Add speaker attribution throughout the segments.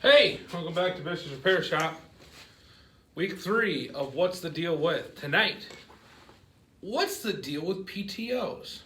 Speaker 1: Hey, welcome back to BIBSTER'S Repair Shop. Week 3 of What's the Deal With. Tonight, what's the deal with PTOs?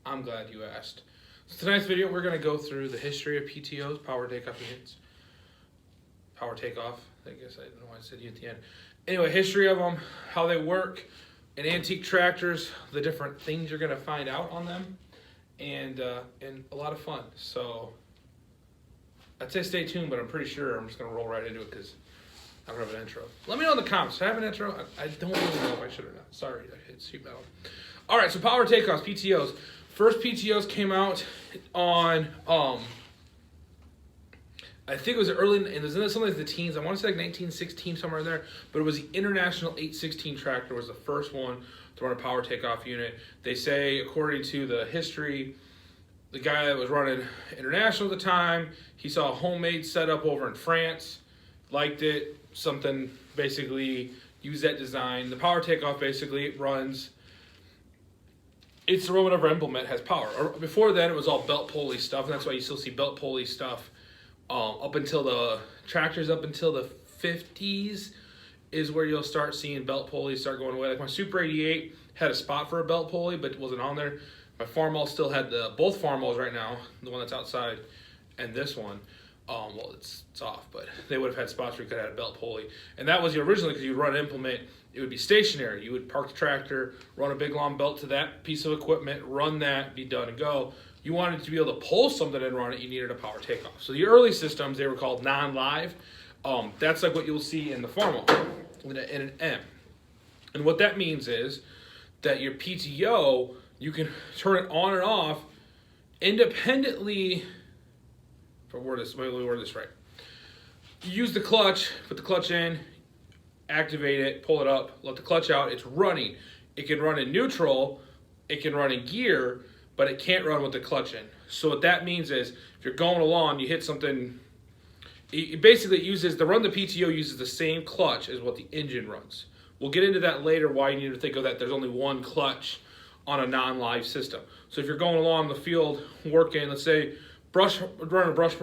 Speaker 1: I'm glad you asked. So tonight's video, we're going to go through the history of PTOs, power takeoff units. Power takeoff, I guess I don't know why I said you at the end. Anyway, history of them, how they work, and antique tractors, the different things you're going to find out on them, and a lot of fun. So I'd say stay tuned, but I'm pretty sure I'm just going to roll right into it because I don't have an intro. Let me know in the comments. Do I have an intro? I don't really know if I should or not. Sorry, I hit seat metal. All right, so power takeoffs, PTOs. First PTOs came out on, I think it was early, and it was in something like the teens. I want to say like 1916, somewhere in there. But it was the International 816 tractor was the first one to run a power takeoff unit. They say, according to the history, the guy that was running International at the time, he saw a homemade setup over in France, liked it, something basically used that design. The power takeoff basically runs, it's the whatever implement has power. Or before then, it was all belt pulley stuff, and that's why you still see belt pulley stuff up until the tractors, up until the 50s is where you'll start seeing belt pulleys start going away. Like my Super 88 had a spot for a belt pulley, but wasn't on there. My Farmall still had both Farmalls right now, the one that's outside and this one. Well, it's off, but they would have had spots where you could have had a belt pulley. And that was originally because you'd run an implement, it would be stationary. You would park the tractor, run a big long belt to that piece of equipment, run that, be done and go. You wanted to be able to pull something and run it, you needed a power takeoff. So the early systems, they were called non-live. That's like what you'll see in the Farmall, in an M. And what that means is that your PTO, you can turn it on and off independently. Let me word this right. You use the clutch, put the clutch in, activate it, pull it up, let the clutch out. It's running. It can run in neutral, it can run in gear, but it can't run with the clutch in. So what that means is, if you're going along, you hit something. It basically uses the PTO uses the same clutch as what the engine runs. We'll get into that later. Why you need to think of that. There's only one clutch on a non-live system. So if you're going along the field working, let's say run a brush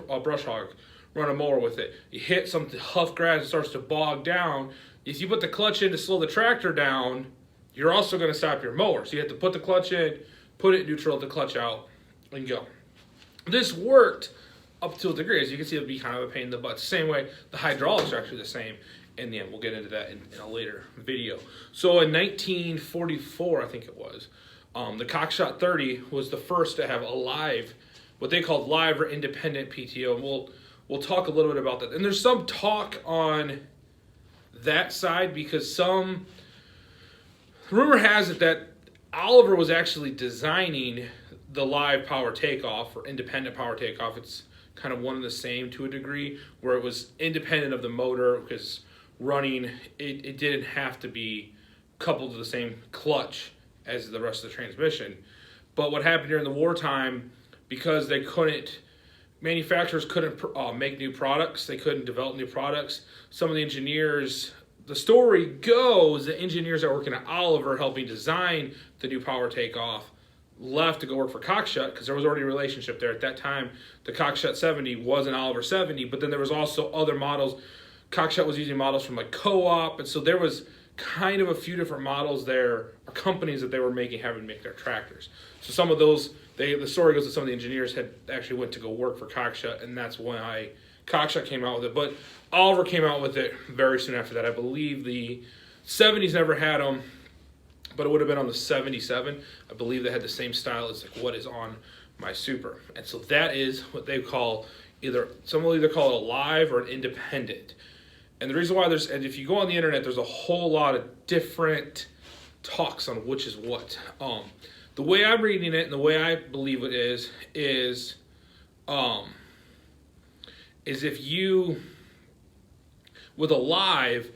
Speaker 1: hog, run a mower with it. You hit some tough grass, it starts to bog down. If you put the clutch in to slow the tractor down, you're also going to stop your mower. So you have to put the clutch in, put it neutral, the clutch out, and go. This worked up to a degree. As you can see, it'll be kind of a pain in the butt. Same way, the hydraulics are actually the same. In the end, we'll get into that in a later video. So in 1944, I think it was, the Cockshot 30 was the first to have a live, what they called live or independent PTO. And we'll talk a little bit about that. And there's some talk on that side because rumor has it that Oliver was actually designing the live power takeoff or independent power takeoff. It's kind of one and the same to a degree, where it was independent of the motor because running, it didn't have to be coupled to the same clutch as the rest of the transmission. But what happened during the wartime, because manufacturers couldn't make new products, they couldn't develop new products, some of the engineers, the story goes, the engineers that were working at Oliver helping design the new power takeoff left to go work for Cockshut because there was already a relationship there. At that time, the Cockshut 70 was an Oliver 70, but then there was also other models. Cockshut was using models from like Co-op, and so there was kind of a few different models there, or companies that they were having to make their tractors. So some of those, the story goes that some of the engineers had actually went to go work for Cockshut, and that's why Cockshut came out with it. But Oliver came out with it very soon after that. I believe the 70s never had them, but it would have been on the 77. I believe they had the same style as like what is on my Super. And so that is what they call some will either call it a live or an independent. And the reason why and if you go on the internet, there's a whole lot of different talks on which is what. The way I'm reading it and the way I believe it is if you, with a live,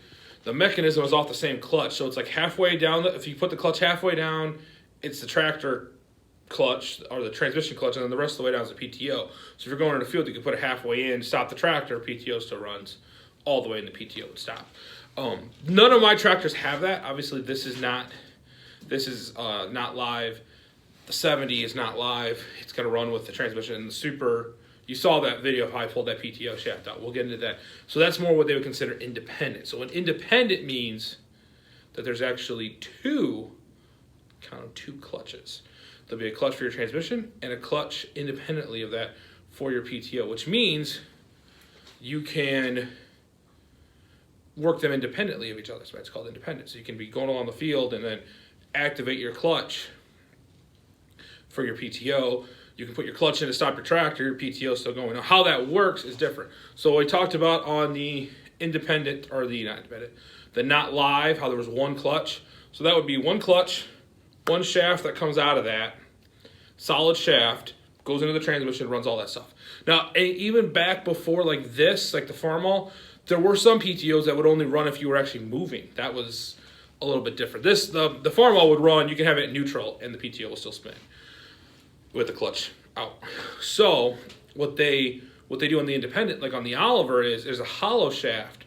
Speaker 1: the mechanism is off the same clutch. So it's like halfway down, if you put the clutch halfway down, it's the tractor clutch or the transmission clutch, and then the rest of the way down is the PTO. So if you're going in the field, you can put it halfway in, stop the tractor, PTO still runs all the way, and the PTO would stop. None of my tractors have that. Obviously, this is not live. The 70 is not live. It's going to run with the transmission. And the Super, You saw that video of how I pulled that PTO shaft out. We'll get into that. So that's more what they would consider independent. So an independent means that there's actually two clutches. There'll be a clutch for your transmission and a clutch independently of that for your PTO, which means you can work them independently of each other. That's why it's called independent. So you can be going along the field and then activate your clutch for your PTO. You can put your clutch in to stop your tractor, your PTO is still going. Now, how that works is different. So we talked about on the independent, or the not independent, the not live, how there was one clutch. So that would be one clutch, one shaft that comes out of that, solid shaft, goes into the transmission, runs all that stuff. Now, even back before like this, like the Farmall, there were some PTOs that would only run if you were actually moving. That was a little bit different. The Farmall would run, you can have it in neutral, and the PTO will still spin with the clutch out. So what they do on the independent, like on the Oliver, is there's a hollow shaft.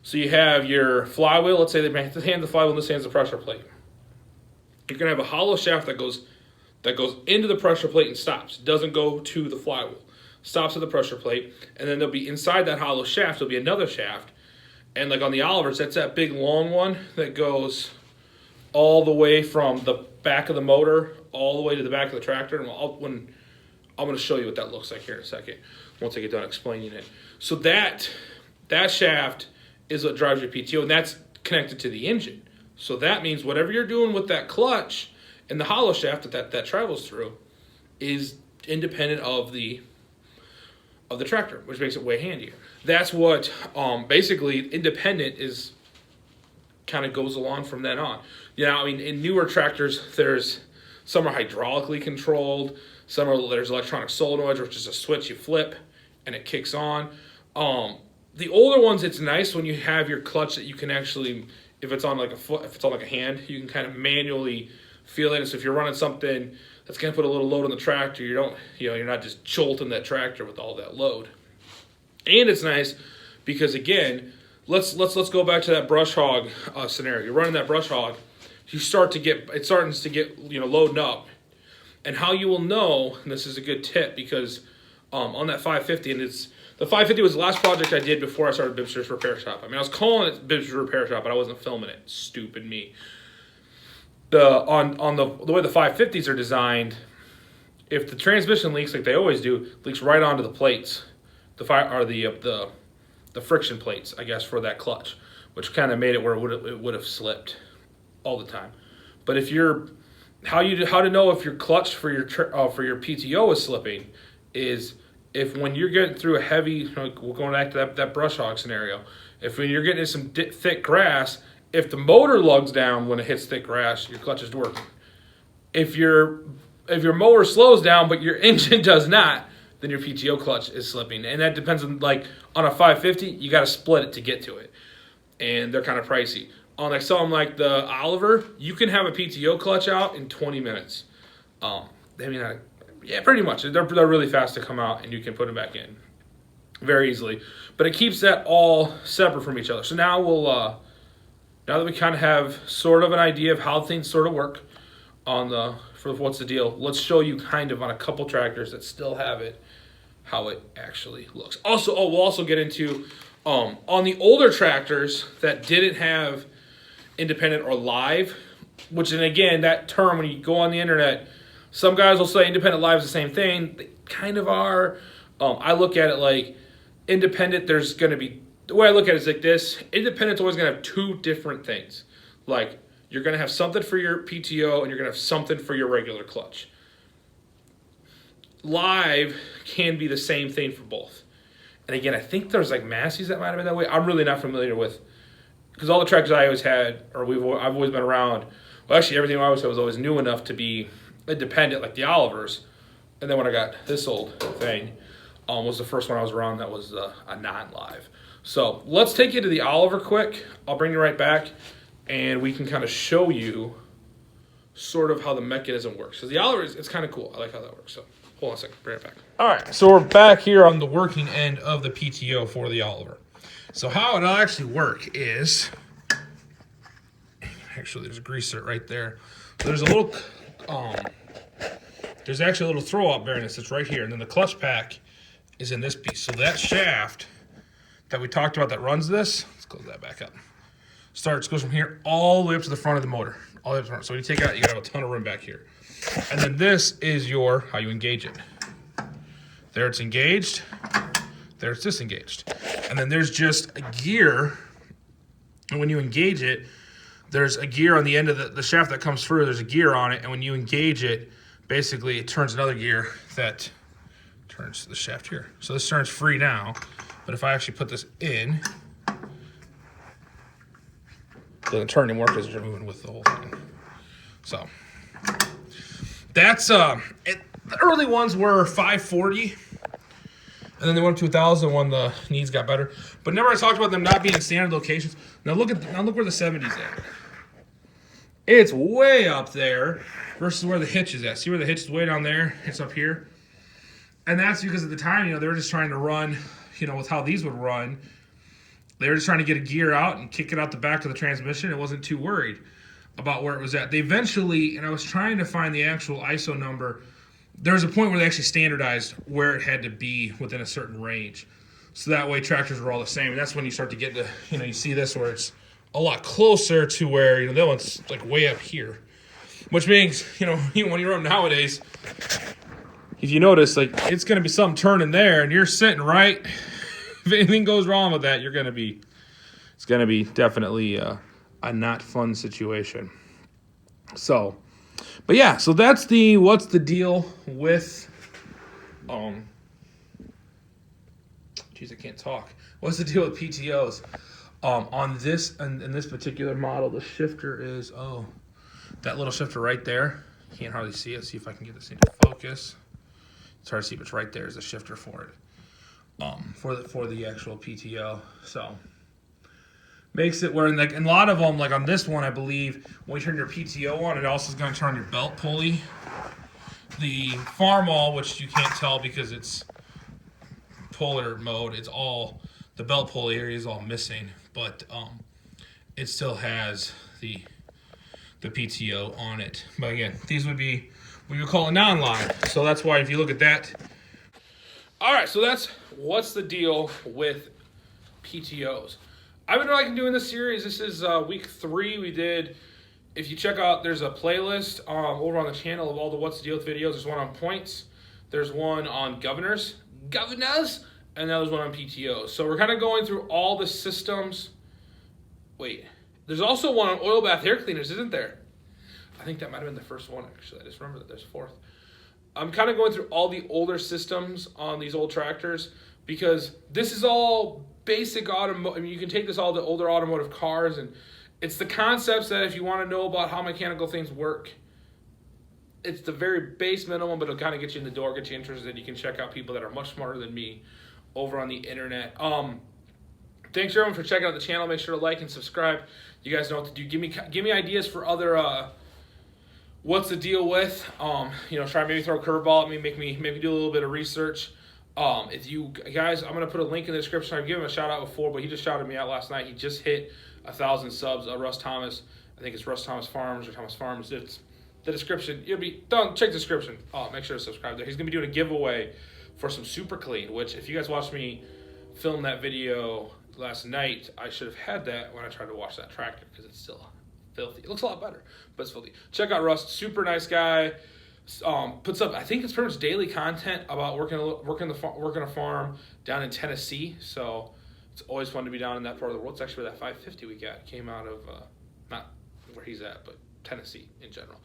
Speaker 1: So you have your flywheel. Let's say they hand the flywheel, and this hand's the pressure plate. You're gonna have a hollow shaft that goes into the pressure plate and stops. It doesn't go to the flywheel. Stops at the pressure plate, and then there'll be inside that hollow shaft, there'll be another shaft. And like on the Olivers, that's that big long one that goes all the way from the back of the motor all the way to the back of the tractor. And I'm going to show you what that looks like here in a second once I get done explaining it. So that shaft is what drives your PTO, and that's connected to the engine. So that means whatever you're doing with that clutch and the hollow shaft that travels through is independent of the tractor, which makes it way handier. That's what basically independent is, kind of goes along from then on. I mean, in newer tractors, some are hydraulically controlled, there's electronic solenoids, which is a switch you flip and it kicks on. The older ones, it's nice when you have your clutch that you can actually, if it's on like a hand, you can kind of manually feel it. And so if you're running something that's going to put a little load on the tractor, you're not just jolting that tractor with all that load. And it's nice because, again, let's go back to that brush hog scenario. You're running that brush hog, it's starting to get loading up. And how you will know, and this is a good tip, because on that 550, and the 550 was the last project I did before I started BIBSTER'S Repair Shop. I mean, I was calling it BIBSTER'S Repair Shop, but I wasn't filming it. Stupid me. On the way the 550s are designed, if the transmission leaks like they always do, leaks right onto the plates, the friction plates, I guess, for that clutch, which kind of made it where it would have slipped all the time. But if how to know if your clutch for your PTO is slipping is if when you're getting through a heavy, we're going back to that brush hog scenario, when you're getting in some thick grass, if the motor lugs down when it hits thick grass, your clutch is working. If your mower slows down but your engine does not, then your PTO clutch is slipping. And that depends on, like, on a 550, you got to split it to get to it. And they're kind of pricey. On like something like the Oliver, you can have a PTO clutch out in 20 minutes. Pretty much. They're really fast to come out, and you can put them back in very easily. But it keeps that all separate from each other. So now now that we kind of have sort of an idea of how things sort of work for what's the deal, let's show you kind of on a couple tractors that still have it, how it actually looks. Also, we'll also get into on the older tractors that didn't have independent or live, which, and again, that term, when you go on the internet, some guys will say independent live is the same thing. They kind of are. I look at it like independent, there's going to be, the way I look at it is like this. Independent's always going to have two different things. Like, you're going to have something for your PTO and you're going to have something for your regular clutch. Live can be the same thing for both. And again, I think there's like Massey's that might have been that way. I'm really not familiar with, because all the tractors I always had, or I've always been around, well, actually everything I always had was always new enough to be independent, like the Olivers. And then when I got this old thing, was the first one I was around that was a non-live. So let's take you to the Oliver quick. I'll bring you right back, and we can kind of show you sort of how the mechanism works. So the Oliver, it's kind of cool. I like how that works. So hold on a second, bring it back. All right, so we're back here on the working end of the PTO for the Oliver. So how it'll actually work is, actually there's a greaser right there. So there's a little, there's actually a little throw-out bearing that sits right here, and then the clutch pack is in this piece. So that shaft that we talked about that runs this, let's close that back up. Goes from here all the way up to the front of the motor. All the way up to the front. So when you take it out, you gotta have a ton of room back here. And then this is how you engage it. There it's engaged. There it's disengaged. And then there's just a gear. And when you engage it, there's a gear on the end of the shaft that comes through. There's a gear on it. And when you engage it, basically it turns another gear that turns the shaft here. So this turns free now. But if I actually put this in, it doesn't turn anymore because you're moving with the whole thing. So that's the early ones were 540, and then they went up to 1,000 when the needs got better. But remember I talked about them not being in standard locations. Now look where the 70's at. It's way up there versus where the hitch is at. See where the hitch is way down there? It's up here. And that's because at the time, they were just trying to run, with how these would run. They were just trying to get a gear out and kick it out the back of the transmission. It wasn't too worried about where it was at. They eventually, and I was trying to find the actual ISO number, there was a point where they actually standardized where it had to be within a certain range. So that way tractors were all the same. And that's when you start to get to, you see this where it's a lot closer to where, that one's like way up here. Which means, when you're up nowadays, if you notice, like, it's going to be something turning there and you're sitting right. If anything goes wrong with that, it's going to be definitely a not fun situation. So, but yeah, so that's what's the deal with, geez, I can't talk. What's the deal with PTOs? On this, in this particular model, the shifter is, that little shifter right there. You can't hardly see it. See if I can get this into focus. It's hard to see, but it's right there is the shifter for it. For the actual PTO. So makes it where in a lot of them, like on this one, I believe when you turn your PTO on, it also is going to turn your belt pulley. The Farmall, which you can't tell because it's puller mode, it's all the belt pulley area is all missing, but it still has the PTO on it. But again, these would be what you would call a non-live. So that's why if you look at that. All right, so that's what's the deal with PTOs. I've been liking doing this series. This is week 3. We did, if you check out, there's a playlist over on the channel of all the what's the deal with videos. There's one on points. There's one on governors, and now there's one on PTOs. So we're kind of going through all the systems. Wait, there's also one on oil bath air cleaners, isn't there? I think that might have been the first one, actually. I just remember that there's a 4th. I'm kind of going through all the older systems on these old tractors because this is all basic automotive. I mean, you can take this all to older automotive cars, and it's the concepts that if you want to know about how mechanical things work, it's the very base minimum, but it'll kind of get you in the door, get you interested. You can check out people that are much smarter than me over on the internet. Thanks everyone for checking out the channel. Make sure to like and subscribe. You guys know what to do. Give me ideas for other what's the deal with. Try maybe throw a curveball at me, maybe do a little bit of research. If you guys, I'm gonna put a link in the description. I've given him a shout out before, but he just shouted me out last night. He just hit 1,000 subs. Russ Thomas, I think it's Russ Thomas Farms or Thomas Farms. It's the description. You'll be done. Check the description. Make sure to subscribe there. He's gonna be doing a giveaway for some Super Clean, which if you guys watched me film that video last night, I should have had that when I tried to wash that tractor because it's still filthy. It looks a lot better, but it's filthy. Check out Russ. Super nice guy. Puts up, I think it's pretty much daily content about working a farm down in Tennessee. So it's always fun to be down in that part of the world. It's actually where that 550 we got came out of, not where he's at, but Tennessee in general.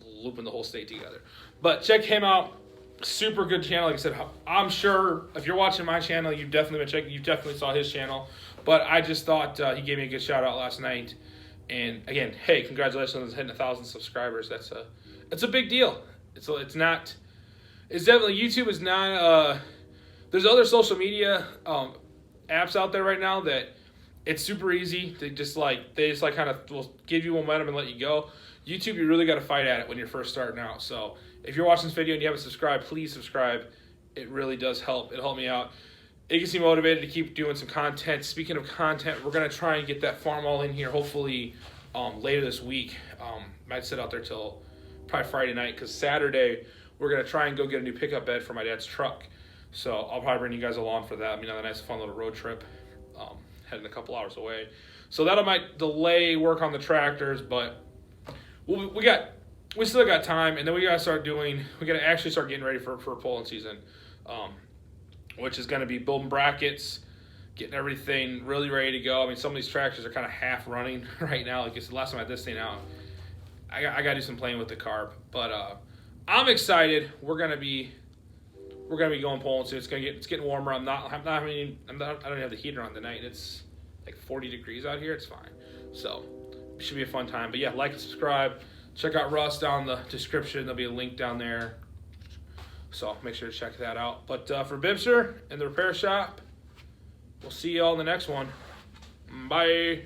Speaker 1: Looping the whole state together. But check him out. Super good channel. Like I said, I'm sure if you're watching my channel, you've definitely been checking. You definitely saw his channel. But I just thought he gave me a good shout out last night. And again, hey, congratulations on hitting 1,000 subscribers. It's a big deal. It's definitely, YouTube is not, there's other social media apps out there right now that it's super easy. They just kind of will give you momentum and let you go. YouTube, you really got to fight at it when you're first starting out. So if you're watching this video and you haven't subscribed, please subscribe. It really does help. It'll help me out. It gets me motivated to keep doing some content. Speaking of content, we're going to try and get that Farmall in here hopefully later this week. Might sit out there till probably Friday night because Saturday we're going to try and go get a new pickup bed for my dad's truck. So I'll probably bring you guys along for that. Another nice fun little road trip, heading a couple hours away. So that might delay work on the tractors, but we still got time, and then we got to actually start getting ready for pulling season, which is going to be building brackets, getting everything really ready to go. Some of these tractors are kind of half running right now. Like it's the last time I had this thing out, I got to do some playing with the carb, but I'm excited. We're gonna be going pulling soon. It's getting warmer. I don't even have the heater on tonight. It's like 40 degrees out here. It's fine. So it should be a fun time. But yeah, like and subscribe. Check out Russ down in the description. There'll be a link down there. So make sure to check that out. But for Bibster and the repair shop, we'll see you all in the next one. Bye.